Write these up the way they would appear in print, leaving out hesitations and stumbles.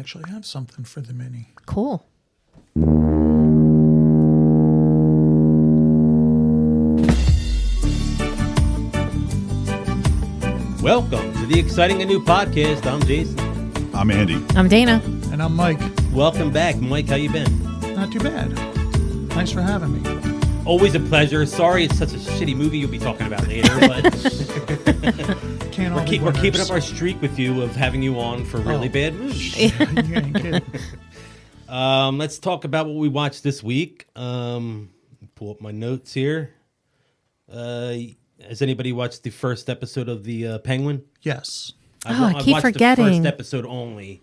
actually have something for the mini. Cool. Welcome to the exciting and new podcast. I'm Jason. I'm Andy. I'm Dana. And I'm Mike. Welcome back. Mike, how you been? Not too bad. Thanks for having me. Always a pleasure. Sorry it's such a shitty movie you'll be talking about later, but we're keeping up our streak with you of having you on for really bad movies. You ain't kidding. Let's talk about what we watched this week. Pull up my notes here. Has anybody watched the first episode of The Penguin? Yes. I keep watched forgetting. the first episode only.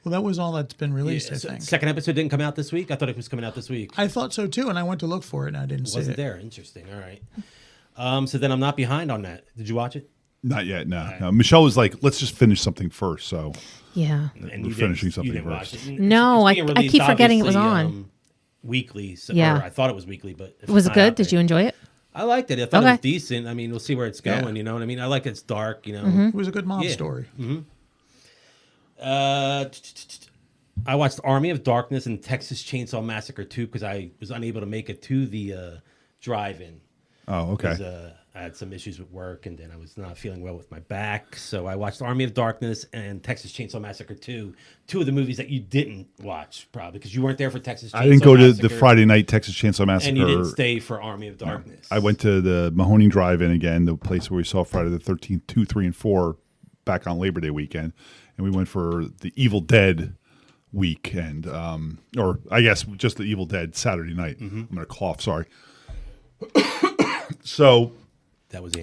Well, that was all that's been released, I think. Second episode didn't come out this week? I thought it was coming out this week. I thought so, too, and I went to look for it, and I didn't see it. Wasn't there. Interesting. All right. So then I'm not behind on that. Did you watch it? Not yet, no. Right. No. Michelle was like, let's just finish something first. So yeah. And we're finishing something first. No, I keep forgetting it was on. Weekly. So, yeah. Or I thought it was weekly, but was it good? Did you enjoy it? I liked it. I thought it was decent. I mean, we'll see where it's going. Yeah. You know what I mean? I like it's dark. You know, It was a good mob story. I watched Army of Darkness and Texas Chainsaw Massacre 2 because I was unable to make it to the drive-in. Oh, okay. I had some issues with work, and then I was not feeling well with my back. So I watched Army of Darkness and Texas Chainsaw Massacre 2, two of the movies that you didn't watch, probably, because you weren't there for Texas Chainsaw Massacre. I didn't go to the Friday night Texas Chainsaw Massacre. And you didn't stay for Army of Darkness. No. I went to the Mahoning Drive-In again, the place where we saw Friday the 13th, 2, 3, and 4 back on Labor Day weekend. And we went for the Evil Dead weekend, or I guess just the Evil Dead Saturday night. I'm going to cough, sorry. So that was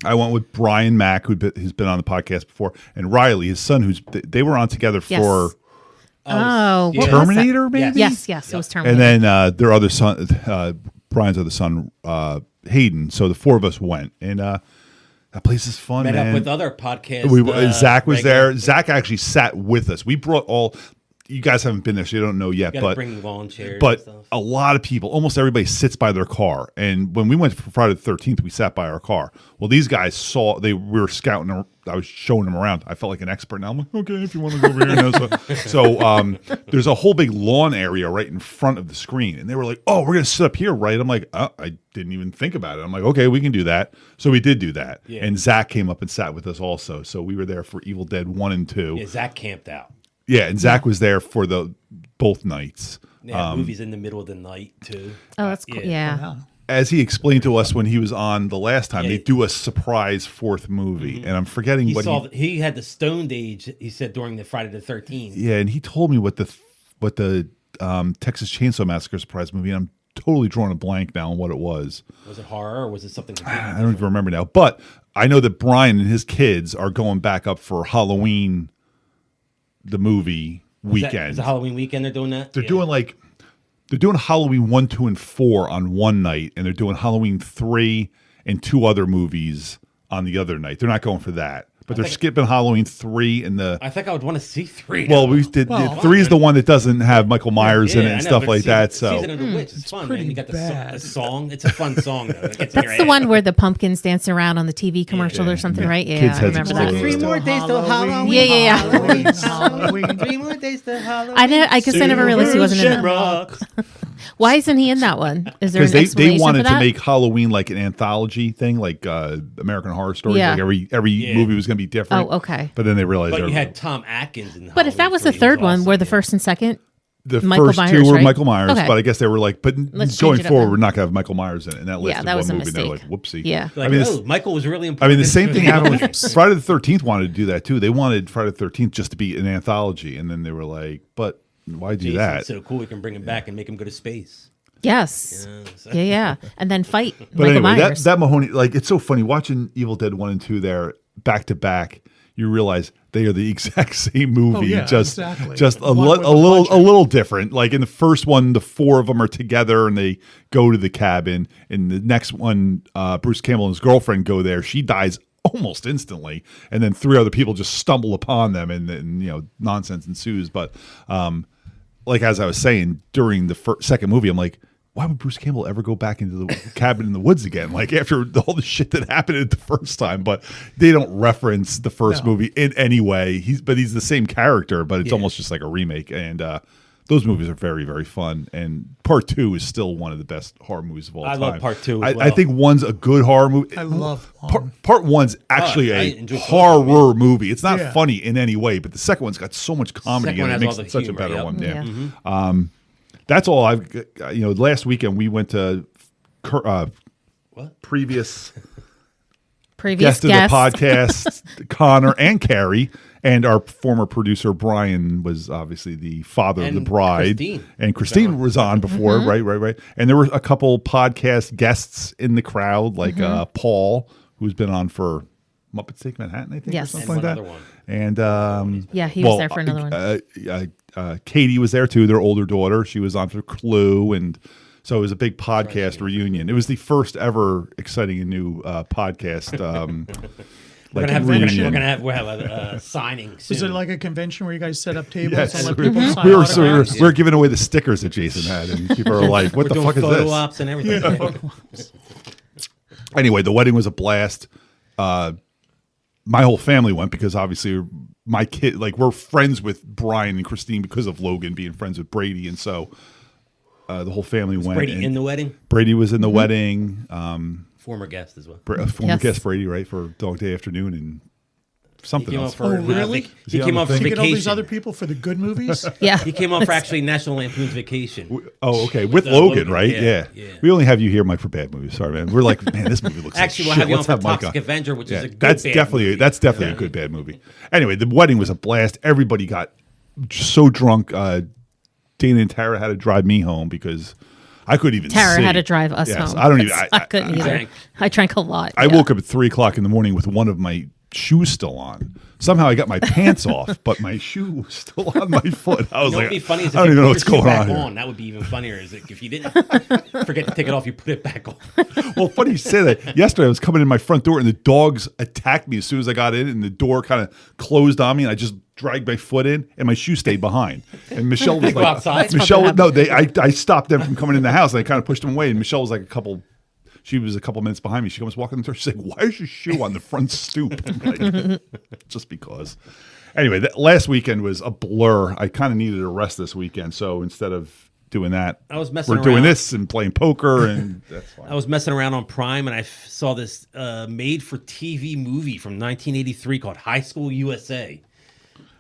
I went with Brian Mack, who's been on the podcast before, and Riley, his son, they were on together for Terminator, maybe? Yes, it was Terminator. And then their other son, Brian's other son, Hayden. So the four of us went, and that place is fun, Met man. up with other podcasts. Zach was there. Zach actually sat with us. We brought all. You guys haven't been there, so you don't know yet. But bring lawn chairs. But and stuff. A lot of people, almost everybody, sits by their car. And when we went for Friday the 13th, we sat by our car. Well, these guys we were scouting. I was showing them around. I felt like an expert. Now I'm like, okay, if you want to go over here. So there's a whole big lawn area right in front of the screen, and they were like, "Oh, we're gonna sit up here, right?" I'm like, I didn't even think about it. I'm like, okay, we can do that. So we did do that. Yeah. And Zach came up and sat with us also. So we were there for Evil Dead 1 and 2. Yeah, Zach camped out. Yeah, and Zach was there for both nights. Yeah, movies in the middle of the night too. Oh, that's cool. Yeah. As he explained to us when he was on the last time, they do a surprise fourth movie, and I'm forgetting he had the stoned age. He said during the Friday the 13th. Yeah, and he told me what the Texas Chainsaw Massacre surprise movie. And I'm totally drawing a blank now on what it was. Was it horror or was it something? I don't even remember now. But I know that Brian and his kids are going back up for Halloween, the movie weekend. Is the Halloween weekend they're doing that? They're doing Halloween 1, 2, and 4 on one night, and they're doing Halloween 3 and 2 other movies on the other night. They're not going for that. But they're skipping Halloween 3 and the. I think I would want to see 3. Well, we did. 3 is the one that doesn't have Michael Myers in it and stuff like that. So Season of the Witch, it's fun, man. You got the song. It's a fun song. Though. That's the one where the pumpkins dance around on the TV commercial or something, right? Yeah, Kids I remember that. 3 more days till Halloween. Yeah. Halloween. 3 more days till Halloween. I guess I never realized he wasn't in that. Why isn't he in that one? Is there an explanation they wanted for that? to make Halloween like an anthology thing, like American Horror Story. Yeah. Like every movie was going to be different. Oh, okay. But then they realized. But you had Tom Atkins in. But if that was the third one, were the first and second? The Michael first Myers, 2 were right? Michael Myers, Okay. but I guess they were like, but going forward, we're not going to have Michael Myers in it. And that listed that was one a movie. They're like, mistake. whoopsie. Yeah. Like, Michael was really important. I mean, the same thing happened with Friday the 13th wanted to do that too. They wanted Friday the 13th just to be an anthology. And then they were like, but why do that? So cool, we can bring him back and make him go to space. Yes. Yeah. And then fight But Michael anyway, Myers. that Mahoney, like, it's so funny watching Evil Dead 1 and 2 there back to back. You realize they are the exact same movie, just a little different. Like in the first one, the 4 of them are together and they go to the cabin. In the next one, Bruce Campbell and his girlfriend go there. She dies almost instantly, and then 3 other people just stumble upon them, and nonsense ensues. But like as I was saying during the second movie, I'm like, why would Bruce Campbell ever go back into the cabin in the woods again? Like after all the shit that happened the first time, but they don't reference the first movie in any way. He's the same character, but it's almost just like a remake. And those movies are very, very fun. And Part 2 is still one of the best horror movies of all time. I love Part 2 as well. I think 1's a good horror movie. I love Part 1's actually a horror movie. It's not funny in any way, but the second one's got so much comedy and it makes it such a better one. Yeah. Mm-hmm. That's all I've. Last weekend we went to previous guest of the podcast, Connor and Carrie, and our former producer Brian was obviously the father of the bride, and Christine was on before, right. And there were a couple podcast guests in the crowd, like Paul, who's been on for Muppets Take Manhattan, I think, or something like that. And he was there for another one. Katie was there too, their older daughter. She was on for Clue, and so it was a big podcast reunion. It was the first ever exciting and new podcast. We're gonna have a signing soon. Is it like a convention where you guys set up tables Yes. and let people sign autographs? We were giving away the stickers that Jason had, and people are like, "What the fuck is photo this?" ops and everything. Anyway, the wedding was a blast. My whole family went because obviously my kid, like we're friends with Brian and Christine because of Logan being friends with Brady, and so the whole family went. Brady in the wedding? Brady was in the wedding. Former guest as well. Former guest Brady, right, for Dog Day Afternoon and something else. Really? He came off for Did you vacation. get all these other people for the good movies? He came off for actually National Lampoon's Vacation. Oh, okay. With Logan, right? Yeah. We only have you here, Mike, for bad movies. Sorry, man. We're like, man, this movie looks actually, like we'll shit. have you on for Mike Toxic Avenger, which is a good that's bad definitely movie. That's definitely a good bad movie. Anyway, the wedding was a blast. Everybody got so drunk. Dana and Tara had to drive me home because I couldn't even Tara see. had to drive us home. I don't even. I couldn't either. I drank a lot. I woke up at 3:00 in the morning with one of my shoes still on. Somehow I got my pants off, but my shoe was still on my foot. I was like, be funny is I don't even know what's going back on. That would be even funnier. Is if you didn't forget to take it off, you put it back on. Well, funny you say that. Yesterday I was coming in my front door and the dogs attacked me as soon as I got in, and the door kind of closed on me, and I just dragged my foot in, and my shoe stayed behind. And Michelle was Go like, outside? Michelle, no, I stopped them from coming in the house, and I kind of pushed them away. And Michelle was like she was a couple minutes behind me. She comes walking in the door. She's like, "Why is your shoe on the front stoop?" I'm like, just because. Anyway, last weekend was a blur. I kind of needed a rest this weekend, so instead of doing that, we're doing this and playing poker, and that's fine. I was messing around on Prime, and I saw this made-for-TV movie from 1983 called High School USA.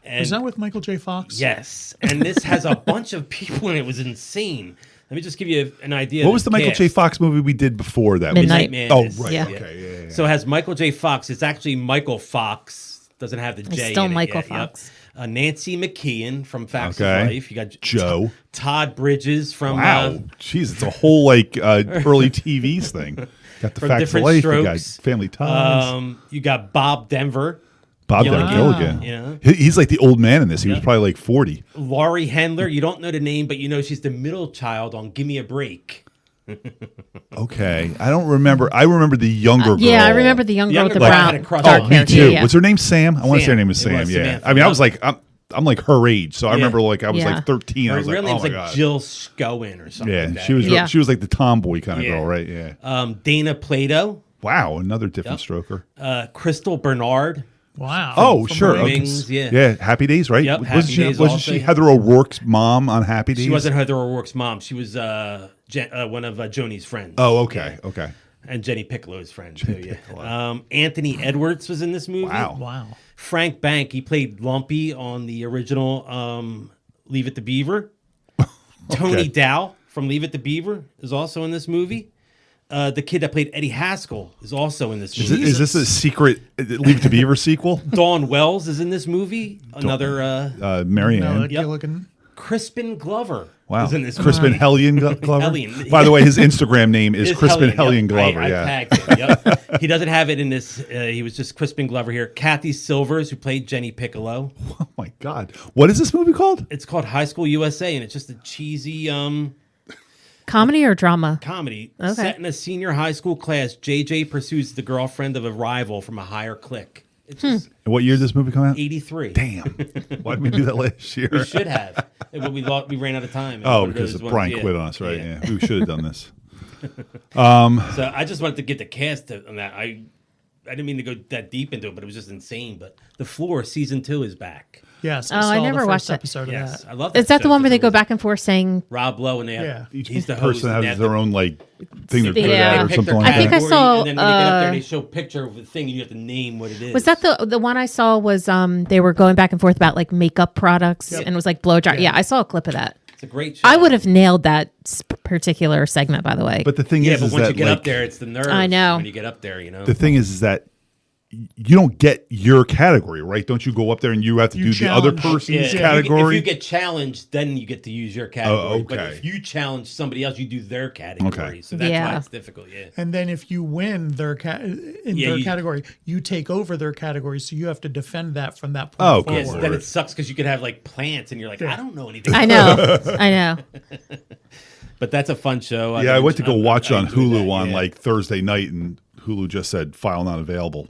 And Is that with Michael J. Fox? Yes, and this has a bunch of people in it. It was insane. Let me just give you an idea. What was the Michael J. Fox movie we did before that? Midnight Madness. Oh, right. Yeah. Okay. Yeah. So it has Michael J. Fox. It's actually Michael Fox. Doesn't have the J. Still in it Michael yet. Fox. Yep. Nancy McKeon from Facts of Life. You got Joe. Todd Bridges from Jeez, it's a whole early TVs thing. Got the From Facts of Different Life. You Strokes. got Family Ties. You got Bob Denver. Bob Gilligan. Gilligan. Yeah. He's like the old man in this. He was probably like 40. Laurie Handler. You don't know the name, but you know she's the middle child on Give Me a Break. Okay, I don't remember. I remember the younger girl. Yeah, I remember the young girl with the Younger girl had brown a crush dark on Me hair. too. Yeah. What's her name? Sam. I want to say her name is It Sam. was Yeah. Samantha. I mean, I was like, I'm like her age, so I remember like I was Yeah. like 13. I Her was real like, oh name's my like god. Jill Scowen or something. Yeah, like that. she was. Yeah. She was like the tomboy kind of Yeah. girl, right? Yeah. Dana Plato. Wow, another different stroker. Crystal Bernard. Wow. Oh, from sure. Wings, Okay. yeah. Happy Days, right? Yep, wasn't Happy she, Days wasn't also, she yeah. Heather O'Rourke's mom on Happy Days? She wasn't Heather O'Rourke's mom. She was one of Joni's friends. Oh, okay, okay. And Jenny Piccolo's friend too. Yeah. Anthony Edwards was in this movie. Wow. Frank Bank. He played Lumpy on the original Leave It to Beaver. Tony Dow from Leave It to Beaver is also in this movie. The kid that played Eddie Haskell is also in this movie. Is this a secret Leave It to Beaver sequel? Dawn Wells is in this movie. Another Marianne. Looking. Crispin Glover Wow. is in this Crispin movie. Hellion Glover? Hellion. By the way, his Instagram name is It's Crispin Hellion Hellion, yep. Glover. I Yeah. tagged him, yep. He doesn't have it in this. He was just Crispin Glover here. Kathy Silvers, who played Jenny Piccolo. Oh my God. What is this movie called? It's called High School USA, and it's just a cheesy Comedy or drama? comedy. Okay. Set in a senior high school class, JJ pursues the girlfriend of a rival from a higher clique. It's just And what year did this movie come out? 83. Damn. Why did we do that last year? We should have. But we ran out of time. Oh, One of because those ones, Brian yeah. quit on us, right? Yeah, we should have done this. So I just wanted to get the cast on that. I didn't mean to go that deep into it, but it was just insane. But The Floor season 2 is back. Yes. Oh, I saw never the watched first that. episode of Yes, that. I love that. Is that show the one for where they some go reason. back and forth saying? Rob Lowe and they have Yeah. he's the host. Person and they has have their own like thing they're they good at or pick something their like I think that. I category, saw, and then when they get up there, they show a picture of the thing, and you have to name what it is. Was that the one I saw? Was they were going back and forth about like makeup products, and it was like blow dry. Yeah, I saw a clip of that. It's a great show. I would have nailed that particular segment, by the way. But the thing Yeah, is, but is once that you get like, up there, it's the nerves. I know. When you get up there, the thing is that you don't get your category, right? Don't you go up there and you have to do the other challenge. person's Yeah, category? If you get challenged, then you get to use your category. But okay. if you challenge somebody else, you do their category. Okay. So that's why Yeah. it's difficult. Yeah. And then if you win their category, you take over their category, so you have to defend that from that point Oh, okay. Yes, forward. then it sucks because you could have like plants, and you're like, I don't know anything. I know, I know. But that's a fun show. I went to go watch it on enjoyed Hulu that, on yeah. like Thursday night, and Hulu just said file not available.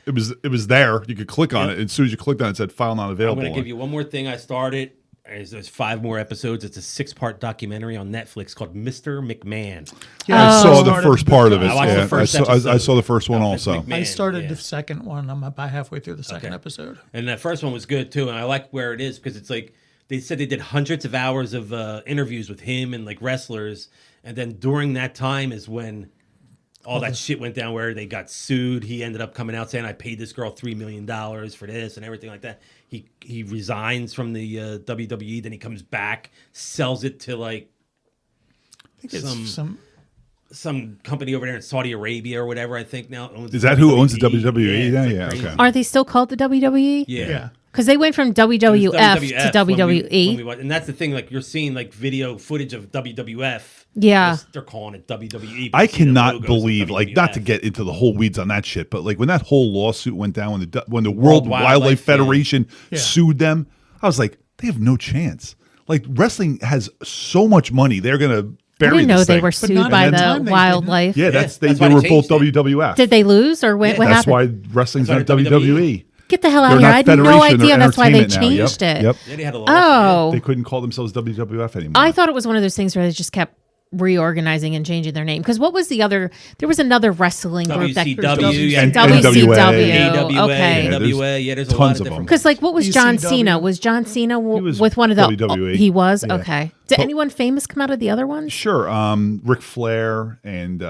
It was there. You could click on it, and as soon as you clicked on it, it said file not I'm available. going to give you one more thing I started. There's 5 more episodes. It's a 6-part documentary on Netflix called Mr. McMahon. I saw the started first part of it. I watched the first I episode. saw the first one Mr. also. McMahon. I started yeah. the second one. I'm about halfway through the second episode. And that first one was good too. And I like where it is because it's like they said they did hundreds of hours of interviews with him and like wrestlers. And then during that time is when all that shit went down where they got sued. He ended up coming out saying, I paid this girl $3 million for this and everything like that. He resigns from the WWE. Then he comes back, sells it to like I think it's some company over there in Saudi Arabia or whatever. I think now owns Is that who owns the WWE? it's Yeah, like yeah, crazy. okay. Are they still called the WWE? yeah. Because they went from It was WWF to when we WWE. watched- and that's the thing. Like you're seeing like video footage of WWF. Yeah. They're calling it WWE. but I you see the cannot logos of believe, like, not to WWF. get into the whole weeds on that shit, but like when that whole lawsuit went down, when the World Wildlife Wildlife, Federation yeah. sued them, I was like, they have no chance. Like wrestling has so much money, they're gonna I bury. didn't know this they thing. were not sued at by the the time they wildlife. Yeah, that's they why were they both changed it. WWF. Did they lose or what That's happened? why wrestling's That's not why they're WWE. Get the hell out They're of here. not I had no Federation, they're idea that's why they entertainment now. Yep, changed it. Yep. Yeah, they had a lot. Oh. They couldn't call themselves WWF anymore. I thought it was one of those things where they just kept reorganizing and changing their name. Because what was the other? There was another wrestling group that WCW, and WCW. NWA. Okay. Yeah, NWA. Yeah, there's a tons lot of of them. different. Because like, what was John ECW? Cena? Was John Cena was with one of the? WWE. He was Yeah. okay. Did anyone famous come out of the other ones? Sure, Ric Flair and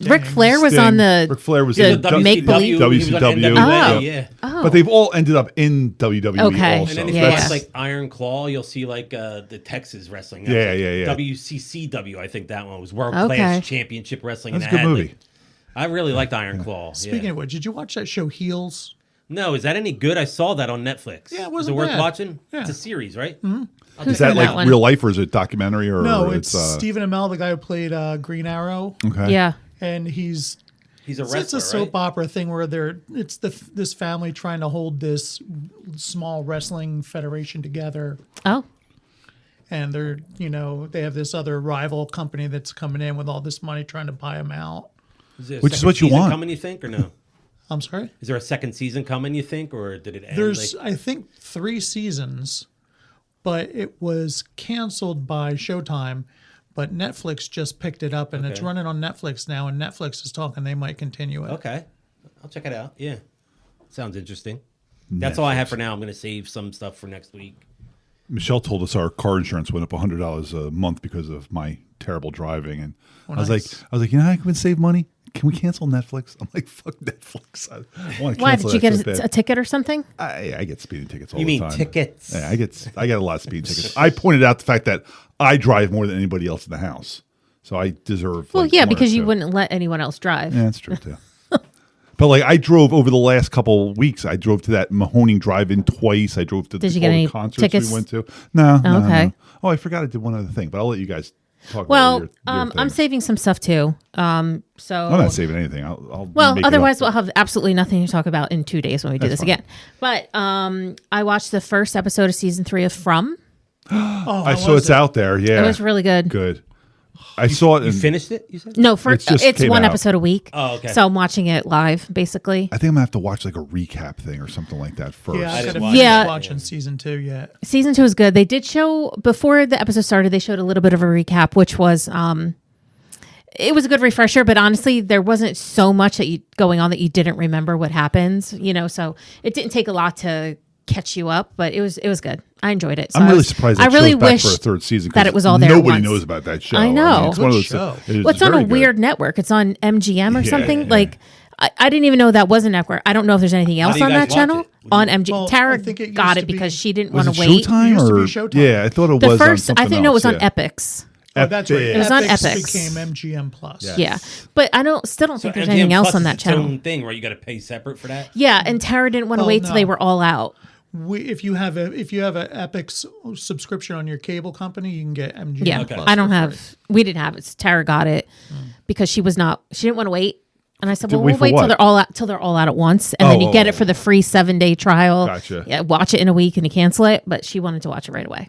Ric Flair was Sting. on the. Ric Flair was the in the make believe. He was on WCW. NWA, Oh. yeah. Oh. But they've all ended up in WWE Okay. also. And then if Yeah, you yeah. watch like Iron Claw, you'll see like the Texas wrestling. That Yeah, was, like, yeah, yeah. WCCW, I think that one was World Okay. Class Championship Wrestling. That's a and good it had, movie. like- I really liked Iron Claw. Speaking yeah. of which, did you watch that show Heels? No, is that any good? I saw that on Netflix. Yeah, it Is wasn't it worth bad. watching? Yeah. It's a series, right? Who's Is that in like one? real life or is it documentary or No, it's it's Stephen Amell, the guy who played Green Arrow, okay. Yeah. and he's He's a it's wrestler, a soap right? opera thing where this family trying to hold this small wrestling federation together, Oh. and they have this other rival company that's coming in with all this money trying to buy them out. Is there a Which is second what you season want. Coming, you think, or no? I'm sorry. Is there a second season coming? You think, or did it end? There's like, I think 3 seasons, but it was canceled by Showtime. But Netflix just picked it up, and it's Okay. running on Netflix now. And Netflix is talking they might continue it. okay, I'll check it out. Yeah, sounds interesting. That's all I have for now. I'm going to save some stuff for next week. Michelle told us our car insurance went up $100 a month because of my terrible driving, and Oh, I was nice. like, you know how I can save money? Can we cancel Netflix? I'm like, fuck Netflix. I want to Why cancel did you that get so a bad. ticket or something? I get speeding tickets all You the mean time. tickets? Yeah, I get a lot of speeding tickets. I pointed out the fact that I drive more than anybody else in the house, so I deserve. Well, like, yeah, one or because you two. wouldn't let anyone else drive. Yeah, that's true too. But like I drove over the last couple weeks. I drove to that Mahoning Drive-In twice. I drove to Did you all get the any concerts tickets? we went to. No, no, okay. no. Oh, I forgot I did one other thing, but I'll let you guys talk Well, about your I'm things. saving some stuff too. So I'm not saving anything. I'll Well, make it otherwise up. we'll have absolutely nothing to talk about in 2 days when we do That's this fine. again. But I watched the first episode of season 3 of From. Oh, I how saw was it's it? out there. Yeah, It was really good. good. I saw it. You finished it? You said No, It's just came one out. episode a week. Oh, okay. So I'm watching it live, basically. I think I'm gonna have to watch like a recap thing or something like that first. Yeah, I didn't could watch have it. watching season 2 yet. Season 2 is good. They did show before the episode started. They showed a little bit of a recap, which was it was a good refresher. But honestly, there wasn't so much going on that you didn't remember what happens. So it didn't take a lot to catch you up. But it was good. I enjoyed it. So I'm really surprised. I That really show's back wish for a third season that it was all there. Nobody once. knows about that show. I know. it's one of those. Show. It is Well, it's on a very good. weird network. It's on MGM or Yeah, something. yeah. Like I didn't even know that was a network. I don't know if there's anything else do you on guys that watch channel. it? On MGM. Well, Tara I think it got used it to be- because she didn't Was want it to wait. Showtime It used to be or Showtime. yeah? I thought it The was. first, on I something think no, it was else, on yeah. Epix. Oh, that's right. It was on Epix Epix. became MGM Plus. Yeah, but I still don't think there's MGM anything else Plus on is that its channel. own thing where you got to pay separate for that. Yeah, and Tara didn't want to Well, wait till they no. were all out. If you have an Epix subscription on your cable company, you can get MGM Yeah, Plus. I don't for have. free. We didn't have it. Tara got it because she didn't want to wait. And I said, well, wait we'll for wait what? till they're all out at once, and then you get it for the free 7-day trial. Gotcha. Yeah, watch it in a week and you cancel it. But she wanted to watch it right away,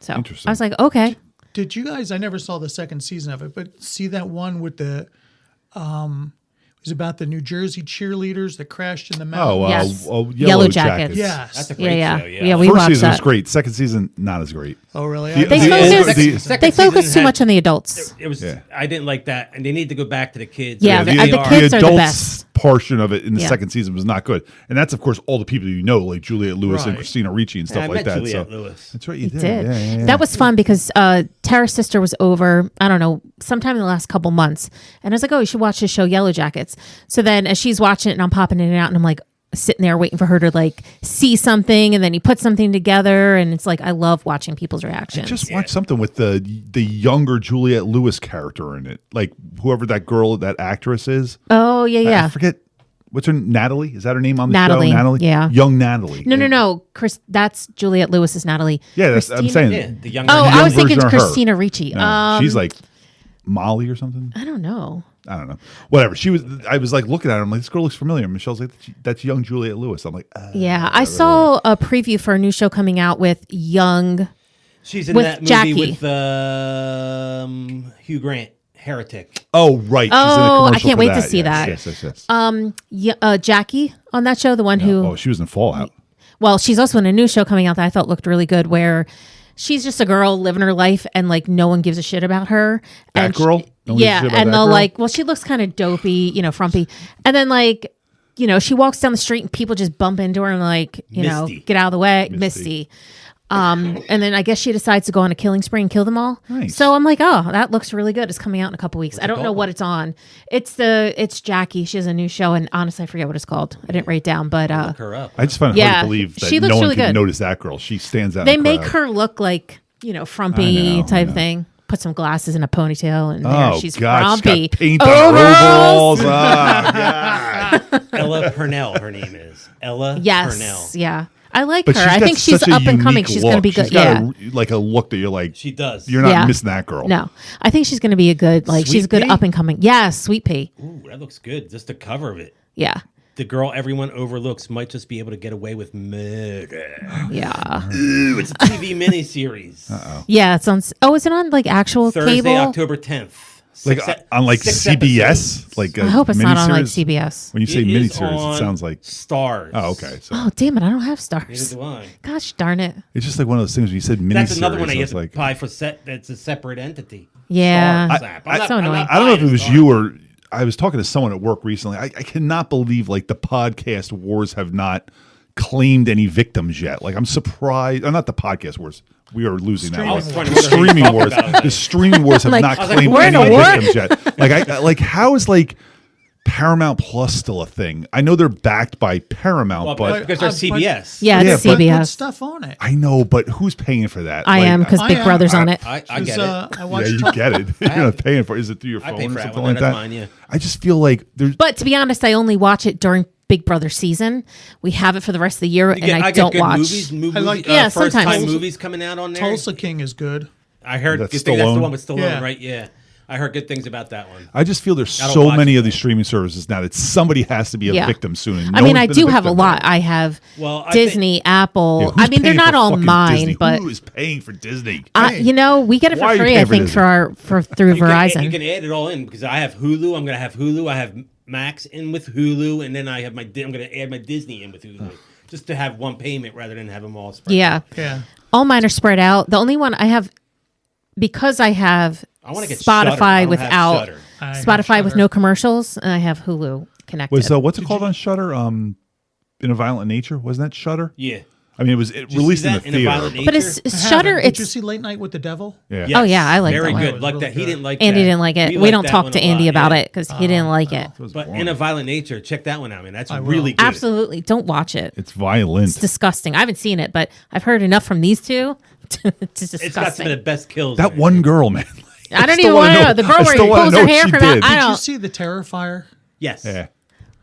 so Interesting. I was like, okay. Did you guys? I never saw the second season of it, but see that one with the, it was about the New Jersey cheerleaders that crashed in the mountain. Yes. Yellow Yellow Jackets. Jackets. Yes. That's a great Yeah, show. yeah, Yeah. we First watched season was that. great. Second season not as great. Oh, really? The- They the- focus. the- Second They focus season too had- much on the adults. It was. Yeah. I didn't like that, and they need to go back to the kids. Yeah, Where the they are. kids are the adults best. portion of it in the Yeah. second season was not good, and that's of course all the people you know, like Juliette Lewis and Right. Christina Ricci and Yeah, stuff I like met that. Juliette So Lewis. that's right, you He did. did. Yeah, yeah. That was fun because Tara's sister was over, I don't know, sometime in the last couple months. And I was like, oh, you should watch this show, Yellow Jackets. So then as she's watching it and I'm popping in and out and I'm like sitting there waiting for her to like see something and then you put something together. And it's like, I love watching people's reactions. Just watch something with the younger Juliette Lewis character in it, like whoever that girl, that actress is. oh, yeah, I yeah. forget what's her Natalie. Is that her name on the Natalie, show? Natalie. yeah. Young Natalie. No. Chris, that's Juliette Lewis's Natalie. Yeah, that's, I'm Christina- saying. Yeah, the younger. Oh, The I young was thinking version of her. Christina Ricci. No, she's like Molly or something. I don't know. I don't know. Whatever. She was. I was like looking at her. I'm like, this girl looks familiar. Michelle's like, that's young Juliette Lewis. I'm like, Yeah, I saw a preview for a new show coming out with young. She's in with that movie Jackie. with Hugh Grant, Heretic. oh right. She's in a Oh, I commercial can't for wait to see that. Yes. Jackie on that show, the one who. Oh, she was in Fallout. Well, she's also in a new show coming out that I thought looked really good where she's just a girl living her life and like no one gives a shit about her. That and girl? No one gives a yeah. shit about And that they'll girl? like, well, she looks kind of dopey, frumpy. And then like, she walks down the street and people just bump into her and like, Misty. get out of the way. Misty. Misty. And then I guess she decides to go on a killing spree and kill them all. Nice. So I'm like, oh, that looks really good. It's coming out in a couple weeks. I don't know called? what it's on. It's Jackie. She has a new show, and honestly, I forget what it's called. I didn't write it down, but Look her up. I just find it Yeah, hard to believe that she looks no one really could good. notice that girl. She stands out. they in the make crowd. her look like frumpy I know, type I know. thing. Put some glasses and a ponytail, and there Oh she's God, frumpy. she's got paint on her Overalls. overalls. Oh, God. Ella Purnell, her name is. Ella Yes, Purnell. yeah, I like But her. she's I got think she's such a up and coming. unique She's going to look. be good. She's got Yeah. like a look that you're like, She does. you're not Yeah. missing that girl. No, I think she's going to be a good. Like Sweet she's good Pea? up and coming. Yeah, Sweet Pea. Ooh, that looks good. Just the cover of it. Yeah, The girl everyone overlooks might just be able to get away with murder. yeah, Ooh, it's a TV miniseries. yeah. It's on. Oh, is it on like actual Thursday, cable? October 10th. Like on like six CBS, episodes. like I hope it's not on like miniseries? CBS. When you say It is miniseries, on it sounds like Stars. oh, okay. So Oh, damn it! I don't have Neither stars. do I. Gosh darn it. it's just like one of those things when you said miniseries. That's another one I I have was to like, buy for set. That's a separate entity. Yeah. Stars app. I'm not- so I'm not annoying. I don't know if buying it was Stars. you or I was talking to someone at work recently. I cannot believe like the podcast wars have not claimed any victims yet. Like I'm surprised. Not the podcast wars. We are losing that. Streaming one. wars. Trying to The wonder who streaming you're wars. talking about. The streaming wars have Like- not I was like, claimed we're in any a war? victims yet. Like how is like Paramount Plus still a thing? I know they're backed by Paramount, Well, but because they're but- CBS. Yeah, Yeah, it's but- Good CBS. stuff on it. I know. But who's paying for that? I Like, am because I Big am. Brother's on it. I Because, get it. I yeah, watched you get it. You're have not it. paying for it. Is it through your I phone pay or for that something one. like That's that? mine, yeah. I just feel like there's. But to be honest, I only watch it during Big Brother season. We have it for the rest of the year, and I get don't good watch. movies. I like- Yeah, first time sometimes. movies coming out on there. Tulsa King is good. I heard That's that's the Stallone? one with Stallone, Yeah. right? Yeah. I heard good things about that one. I just feel there's I don't so watch many it, of these streaming services now that somebody has to be a Yeah. victim soon. And I no mean, one's I been do have a victim lot. yet. I have Well, I Disney, Apple. Yeah, who's I mean, they're paying not for all fucking mine, Disney? but Who is paying for Disney? you know, we get it Why for are you free. I paying for think Disney? through You Verizon. can add it all in because I have Hulu. I'm gonna have Hulu. I have Max in with Hulu, and then I have I'm gonna add my Disney in with Hulu, just to have one payment rather than have them all spread. Yeah, Yeah. all mine are spread out. The only one I have, because I have I want to get Shudder. I Spotify don't have without Shudder. I have Spotify with Shudder. no commercials, and I have Hulu connected. Was what's it called on Shutter? In a Violent Nature, wasn't that Shutter? Yeah. I mean, it was Did you released see in the that in a theater. Violent but Nature? it's I Shutter. haven't. Did you It's see Late Night with the Devil? Yeah. Yes. Oh, yeah, I like very that one. good. That was Like really that. He good. didn't like Andy that. didn't like it. We liked don't that talk one to a Andy lot, about yeah. it because he didn't like it. It was But boring. In a Violent Nature, check that one out, man. That's I will. really good. Absolutely, don't watch it. It's violent. It's disgusting. I haven't seen it, but I've heard enough from these two. It's It's got some disgusting. of the best kills. That in it. one girl, man. I don't still even wanna want to know the girl I where still he wanna pulls know her what hair she from out. did. I Did you don't. see The Terrifier? Yes. Yeah.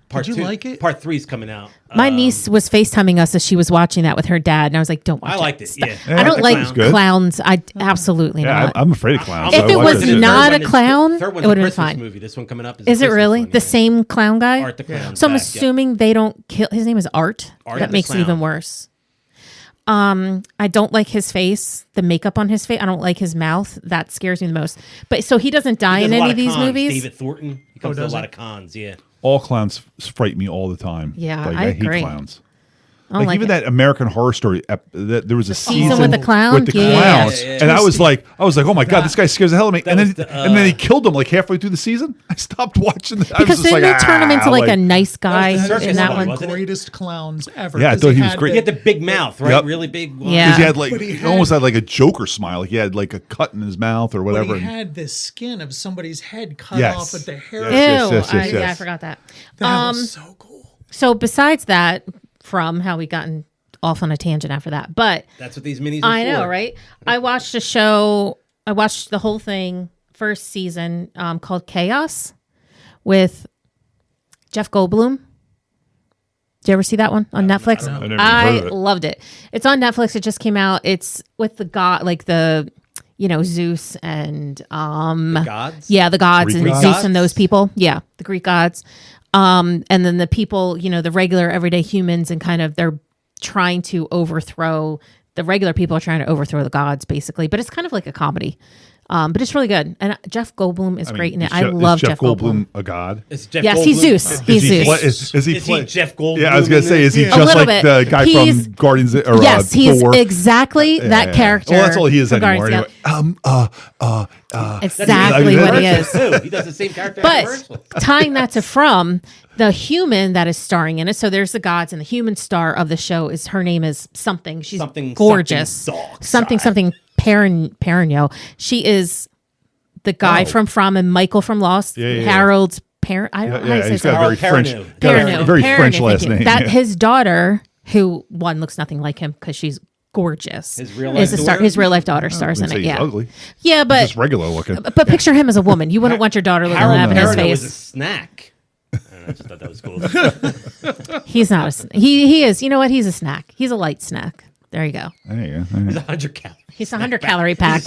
Part Did you two. like it? Part 3's coming out. My niece was FaceTiming us as she was watching that with her dad, and I was like, "Don't watch I it." liked it. Stop. Yeah. Yeah, I don't the like clown's good. clowns. I absolutely Yeah, not. I'm afraid of clowns. If so I it watch was that shit. not a Third clown, one's it a would've been Christmas fine. movie. This one coming up is Is a it Christmas really one, the yeah. same clown guy? Art the Clown's So I'm back, assuming they don't kill. His name is Art. Art That the makes it even Clown. worse. I don't like his face, the makeup on his face. I don't like his mouth. That scares me the most. But so he doesn't die He does in a lot any of these cons. movies. David Thornton. He comes to a does lot he? of cons. Yeah. All clowns frighten me all the time. Yeah, like, I agree. hate clowns. I don't like even it. that American Horror Story, that there was a season with the clown? with the Yeah. clowns, Yeah, yeah, and yeah. I was like, oh my god, this guy scares the hell out of me. And then, was the, and then he killed him like halfway through the season. I stopped watching. I was Because just then like, they turn him into like a nice guy the circus in that one, one. wasn't it? Greatest clowns ever. Yeah, I 'cause thought he was great. He had the big mouth, right? Yep. Really big. Yeah. Because he had like But he he had- almost had like a Joker smile. Like he had like a cut in his mouth or But whatever. he and- had the skin of somebody's head cut Yes. off with the hair. Yes, Ew, yes, yes, yeah, I yes. forgot that. That was so cool. So besides that, from how we gotten off on a tangent after that, but That's what these minis are I for. know, right? I watched a show. I watched the whole thing, first season, called Chaos, with Jeff Goldblum. Did you ever see that one on Netflix? I never even I heard of it. loved it. It's on Netflix. It just came out. It's with the god, like the, Zeus and Gods? yeah, the gods Greek and gods? Zeus and those people. Yeah, the Greek gods. And then the people, the regular everyday humans, and kind of they're trying to overthrow the regular people are trying to overthrow the gods, basically. But it's kind of like a comedy. But it's really good. And Jeff Goldblum is great in it. I love is Jeff Goldblum. a god? Is Jeff Yes, Goldblum? he's Zeus. He's Is he Zeus. is he Is he Jeff Goldblum? Yeah, I was gonna in say, this? is he Yeah. A just little like bit. the guy He's- from Guardians or Yes, he's Thor? exactly that Yeah. character. Well, that's all he is from anymore. Guardians, Anyway. yeah. Exactly what he is. Too. He does the same character. But in commercials. tying that to From, the human that is starring in it. So there's the gods, and the human star of the show is her name is something. She's Something gorgeous. something dog Perigno. She is the guy Oh. from and Michael from Lost. Yeah, yeah, yeah. Harold's parent. I don't know how Yeah, you say he's got a Harold very French, Perrineau. got a Perrineau. very Perrineau, French thank last you. name. That yeah. his daughter, who one looks nothing like him because she's gorgeous. His real is life the star. daughter? His real life daughter stars in I'd say it. he's Yeah, ugly. yeah, but Just regular looking. but picture him as a woman. You wouldn't want your daughter looking Harold at him in his Perrineau was a face. snack. I just thought that was cool. He's not he is. You know what? He's a snack. He's a light snack. There you go. There you go. He's 100 calories. He's a 100-calorie pack.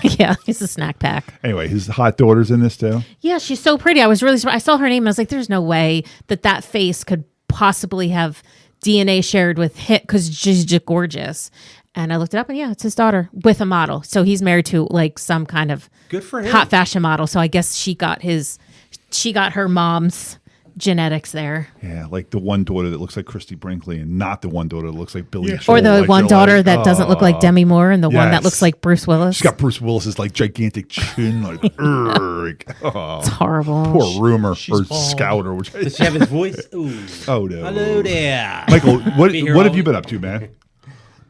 Yeah, he's a snack pack. Anyway, his hot daughter's in this too. Yeah, she's so pretty. I was really surprised. I saw her name and I was like, there's no way that face could possibly have DNA shared with him because she's just gorgeous. And I looked it up and yeah, it's his daughter with a model. So he's married to like some kind of Good for him. hot fashion model. So I guess she got her mom's genetics there. Yeah, like the one daughter that looks like Christy Brinkley, and not the one daughter that looks like Billy. Yeah. Joel. Or the Like, one you're daughter like, that doesn't look like Demi Moore and the one that yes. looks like Bruce Willis. She's got Bruce Willis's like gigantic chin, like, It's horrible. poor rumor or bald. scout or which. Does she have his voice? Ooh. Oh no, Hello there. Michael. What Be here what all have you week. been up to, man?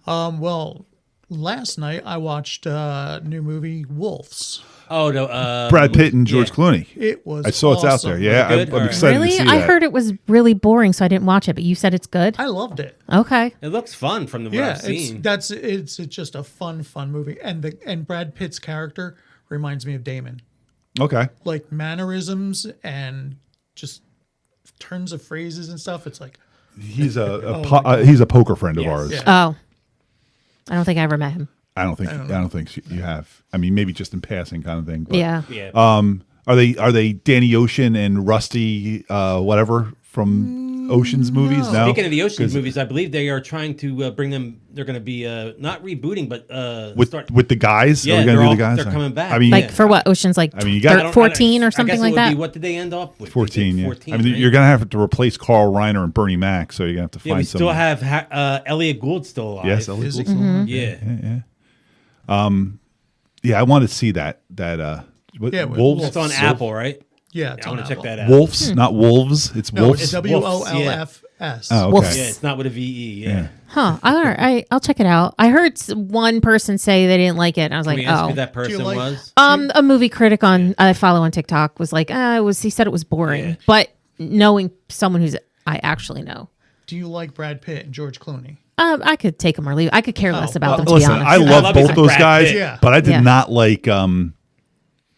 Well, last night I watched a new movie, Wolves. Oh, no. Brad Pitt and George yeah. Clooney. It was I saw it's out awesome. there. Yeah, Good? I'm All right. excited Really? to see I that. heard it was really boring, so I didn't watch it. But you said it's good. I loved it. Okay. It looks fun from the what Yeah, I've seen. it's just a fun movie, and Brad Pitt's character reminds me of Damon, Okay. like mannerisms and just turns of phrases and stuff. It's like He's a poker friend of Yes. ours. Yeah. Oh, I don't think I ever met him. I don't think you have. I mean, maybe just in passing kind of thing. But, Yeah. Yeah. Are they Danny Ocean and Rusty whatever from Ocean's movies? No. Speaking of the Ocean's movies, I believe they are trying to bring them. They're going to be not rebooting, but with the guys. Yeah, Are we gonna do the guys? they're coming back. I mean, Like for what? Ocean's like I mean, you got- 14 or I something guess like it would that. be, what did they end up with? 14. Yeah. 14. I mean, right? you're gonna have to replace Carl Reiner and Bernie Mac, so you're gonna have to Yeah, find we some. still have Elliot Gould still alive. Yes, Elliot Is he? Gould. Yeah. Yeah, I want to see that. Yeah, Wolves. It's on Apple, right? Yeah, it's I on want to check Apple. that out. Wolves, not wolves. It's No, wolves. it's WOLFS. Oh, okay. Wolves. Yeah, it's not with a VE. Yeah. Huh. All right. I'll check it out. I heard one person say they didn't like it. And I was Can like, we ask oh. who that person like- was? A movie critic I follow on TikTok was like, he said it was boring. Yeah. But knowing someone I actually know, Do you like Brad Pitt and George Clooney? I could take them or leave. I could care less about them, to Listen, be honest. I love love me both some those Brad guys, Pitt. Yeah. but I did Yeah. not like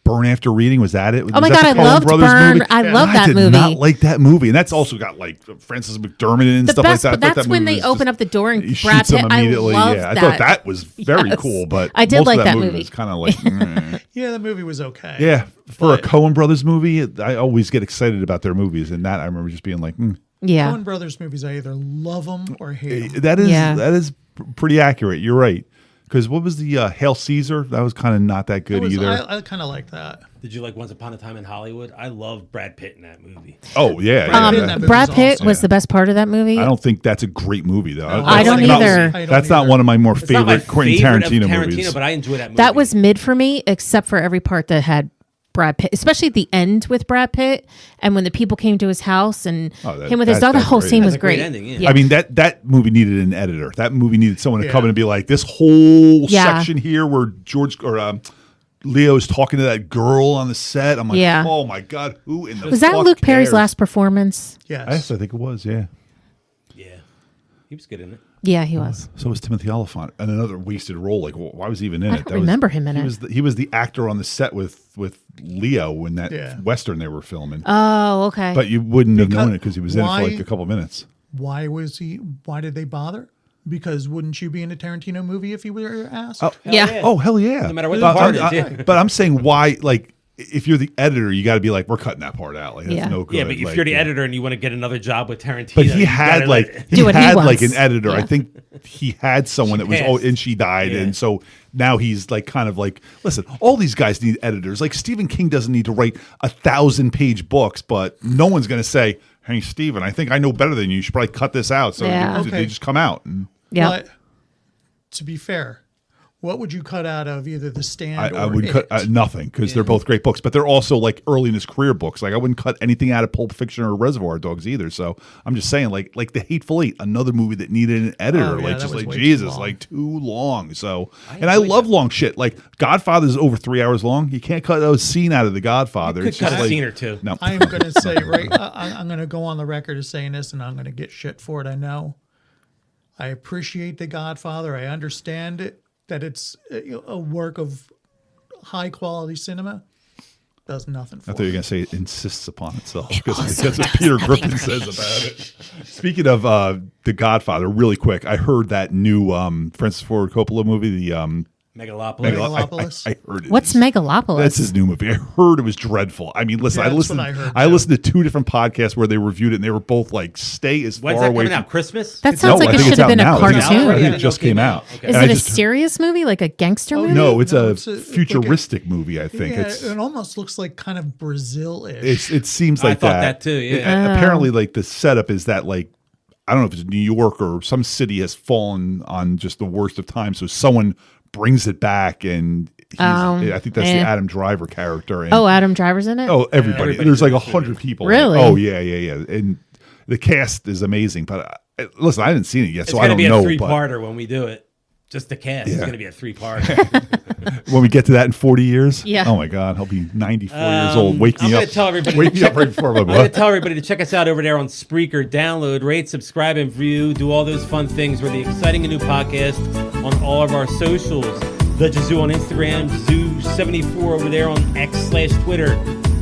Burn After Reading. Was that it? Oh my Was that God, the I Coen loved Brothers Burn. movie? I love that I did movie. not like that movie, and that's also got like Frances McDermott and The stuff best, like that. but I thought that's that when movie they was open just- up the door and he Brad shoots him Pitt. I immediately. love I that. thought that was very Yes. cool, but I did most like of that movie movie. was kind of like, Yeah, the movie was okay. yeah. For a But Coen Brothers movie, I always get excited about their movies, and that I remember just being like, Yeah. Coen Brothers movies, I either love them or hate them. that is Yeah. that is pretty accurate. You're right. Because what was the Hail Caesar? That was kind of not that good either. I kind of like that. Did you like Once Upon a Time in Hollywood? I love Brad Pitt in that movie. Oh yeah, Brad Pitt in yeah. that movie Brad was Pitt awesome. was the best part of that movie. I don't think that's a great movie though. I don't That's not- either. I don't That's not either. one of my more It's not my favorite Quentin favorite of Tarantino Tarantino, movies. but I enjoy that movie. That was mid for me, except for every part that had Brad Pitt, especially at the end with Brad Pitt, and when the people came to his house and him with his dog. The that's whole great. scene That's was a great great. ending, yeah. I mean that movie needed an editor. That movie needed someone to come Yeah. in and be like, this whole Yeah. section here where George or Leo's talking to that girl on the set. I'm like, Yeah. oh my god, who in the Was that fuck Luke Perry's cares? last performance? Yes. Yes, I think it was. Yeah. Yeah. He was good in it. Yeah, he was. So was Timothy Oliphant, and another wasted role. Like, why was he even in I it? don't remember him in he it. He was the actor on the set with Leo in that Yeah. western they were filming. Oh, okay. But you wouldn't have known it because he was in it why- for like a couple minutes. Why did they bother? Because wouldn't you be in a Tarantino movie if you were asked? yeah. Oh hell yeah! No matter what But the part I'm- is, I- yeah. But I'm saying why? Like, if you're the editor, you got to be like, we're cutting that part out. Like, that's Yeah. no good. Yeah, but if Like, you're the yeah. editor and you want to get another job with Tarantino, But he you had gotta like Do what he like wants. an editor. I Yeah. think he had someone She that was passed. and she died, Yeah. and so now he's like kind of like, listen, all these guys need editors. Like Stephen King doesn't need to write 1,000-page books, but no one's going to say, "Hey, Stephen, I think I know better than you. You should probably cut this out." So Yeah. they Okay. just come out. And Yeah. But to be fair, what would you cut out of either The Stand I or would It? cut nothing because they're both great books, but they're also like early in his career books. Like I wouldn't cut anything out of Pulp Fiction or Reservoir Dogs either. So I'm just saying, like The Hateful Eight, another movie that needed an editor. Oh, yeah, like that just was like way too Jesus, long. like too long. So I enjoyed love that. long shit. Like Godfather's over 3 hours long. You can't cut a scene out of The Godfather. Could It's cut just a like, scene or two. No, I am going to say, I'm going to go on the record as saying this, and I'm going to get shit for it. I know. I appreciate The Godfather. I understand it, that it's a work of high quality cinema. Does nothing for I thought you were it. going to say it insists upon itself because that's what Peter Griffin says about it. Speaking of The Godfather, really quick, I heard that new Francis Ford Coppola movie, the Megalopolis. Megalopolis. I heard it. What's is- Megalopolis? That's his new movie. I heard it was dreadful. I mean, listen, Yeah, I that's listened. what I heard, I too. listened to two different podcasts where they reviewed it, and they were both like, "Stay as When's far that away coming from." out? Christmas? That sounds No, like I it think should it's have out been a now. I think it's out cartoon. already. I think I it didn't just know it came came out. out. Okay. Is And it I a just- serious movie, like a gangster movie? No, it's No, a it's a- futuristic movie. I think Yeah, it's. it almost looks like kind of Brazil-ish. It seems I like thought that too, yeah. Apparently, like the setup is that like I don't know if it's New York or some city has fallen on just the worst of times, so someone brings it back, and I think that's the yeah. Adam Driver character. And, Oh, Adam Driver's in it? oh, everybody. Everybody's There's like in this 100 people. Really? Oh yeah, and the cast is amazing. But listen, I haven't seen it yet, It's so I going to don't be a know. But three-parter when we do it. Just the cast. It's Yeah. going to be a three-parter. when we get to that in 40 years, Yeah. oh my God, I'll be 94 years old. Wake I'm me gonna up. tell everybody Wake to me up right before my I'm going to tell everybody to check us out over there on Spreaker. Download, rate, subscribe, and view. Do all those fun things. We're the exciting and new podcast on all of our socials. The Jazoo on Instagram, Jazoo74 over there on X/Twitter.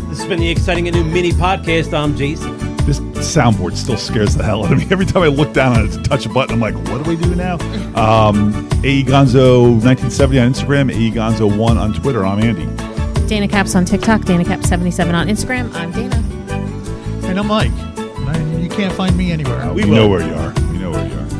This has been the exciting and new mini podcast. I'm Jason. This soundboard still scares the hell out of me. Every time I look down on it to touch a button, I'm like, what do we do now? AE Gonzo 1970 on Instagram, AE Gonzo 1 on Twitter. I'm Andy. Dana Caps on TikTok, Dana Caps 77 on Instagram. I'm Dana. And I'm Mike. You can't find me anywhere. We know where you are. We know where you are.